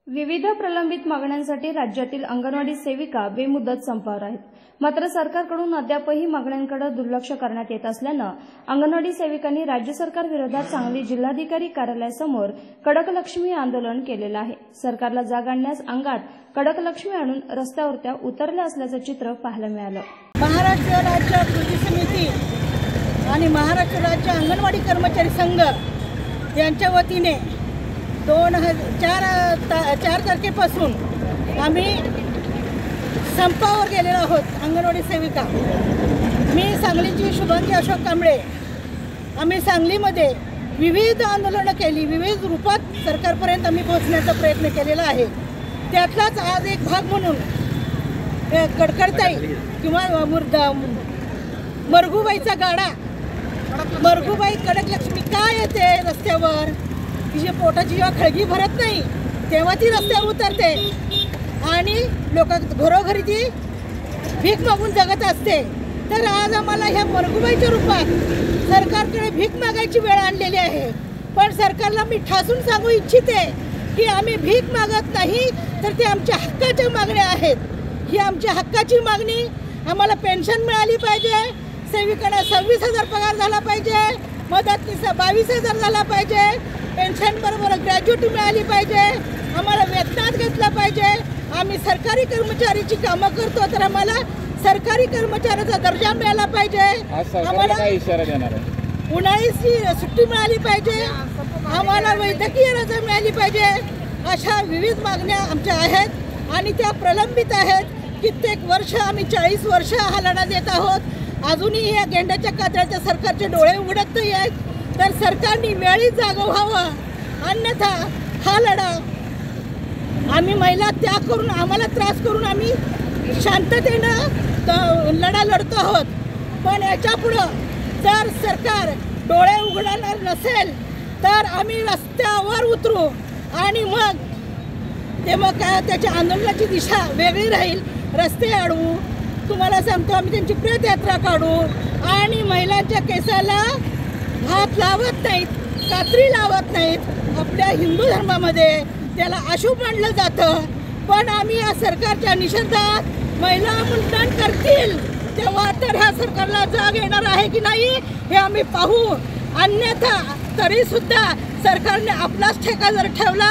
विविध प्रलंबित मागण्यांसाठी राज्यातील अंगणवाडी सेविका बेमुदत संपावर आहेत। मात्र सरकारकडून अद्यापही मागण्यांकडे दुर्लक्ष करण्यात येत असल्याने अंगणवाडी सेविकांनी राज्य सरकार विरोधात सांगली जिल्हाधिकारी कार्यालयासमोर कडक लक्ष्मी आंदोलन केलेलं आहे। सरकारला जाग आणण्यास अंगात कडक लक्ष्मी आणून रस्त्यावर त्या उतरल्या असल्याचं चित्र पाहायला मिळालं। महाराष्ट्र राज्य कृती समिती आणि महाराष्ट्र राज्य अंगणवाडी कर्मचारी संघ यांच्या वतीने 4 तारखेपासून आम्ही संपावर गेलेलो आहोत। अंगणवाडी सेविका मी सांगलीची शुभांगी अशोक कांबळे आम्ही सांगलीमध्ये विविध आंदोलनं केली, विविध रूपात सरकारपर्यंत आम्ही पोहोचण्याचा प्रयत्न केलेला आहे। त्यातलाच आज एक भाग म्हणून कडकडताई किंवा मरगूबाईचा गाडा, मरगूबाई कडक लक्ष्मी का येते रस्त्यावर? तिच्या पोटाची जेव्हा खळगी भरत नाही तेव्हा ती रस्त्यावर उतरते आणि लोक घरोघरी ती भीक मागून जगत असते। तर आज आम्हाला ह्या मरगूबाईच्या रूपात सरकारकडे भीक मागायची वेळ आणलेली आहे। पण सरकारला मी ठासून सांगू इच्छिते की आम्ही भीक मागत नाही, तर ते आमच्या हक्काच्या मागण्या आहेत। ही आमच्या हक्काची मागणी, आम्हाला पेन्शन मिळाली पाहिजे, सेविकांना 26,000 पगार झाला पाहिजे, मदतनीस 22,000 झाला पाहिजे, पेन्शन बरोबर ग्रॅज्युटी मिळाली पाहिजे, आम्हाला वेतनात घेतलं पाहिजे। आम्ही सरकारी कर्मचारीची कामं करतो तर आम्हाला सरकारी कर्मचाऱ्याचा दर्जा मिळाला पाहिजे। आम्हाला उन्हाळी सुट्टी मिळाली पाहिजे, आम्हाला वैद्यकीय रजा मिळाली पाहिजे। अशा विविध मागण्या आमच्या आहेत आणि त्या प्रलंबित आहेत। कित्येक वर्ष आम्ही 40 वर्ष हा लढा देत आहोत। अजूनही या गेंड्याच्या कातळ्याच्या सरकारचे डोळे उघडत नाही आहेत। तर सरकारने वेळीच जागं व्हावं, अन्यथा हा लढा आम्ही महिला त्याग करून, आम्हाला त्रास करून आम्ही शांततेनं लढा लढतो आहोत। पण याच्यापुढं जर सरकार डोळे उघडणार नसेल तर आम्ही रस्त्यावर उतरू आणि मग काय त्याच्या आंदोलनाची दिशा वेगळी राहील। रस्ते अडवू, तुम्हाला सांगतो आम्ही त्यांची प्रेतयात्रा काढू आणि महिलांच्या केसाला हात लावत नाहीत, कात्री लावत नाहीत। आपल्या हिंदू धर्मामध्ये त्याला अशुभ मानलं जातं। पण आम्ही या सरकारच्या निषेधात महिला मुंडन करतील तेव्हा तर ह्या सरकारला जाग येणार आहे की नाही हे आम्ही पाहू। अन्यथा तरीसुद्धा सरकारने आपलाच ठेका जर ठेवला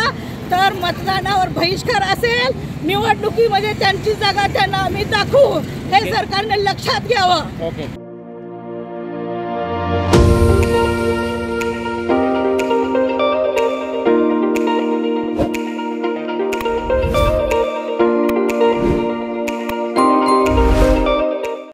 तर मतदानावर बहिष्कार असेल, निवडणुकीमध्ये त्यांची जागा त्यांना आम्ही दाखवू, हे सरकारने लक्षात घ्यावं।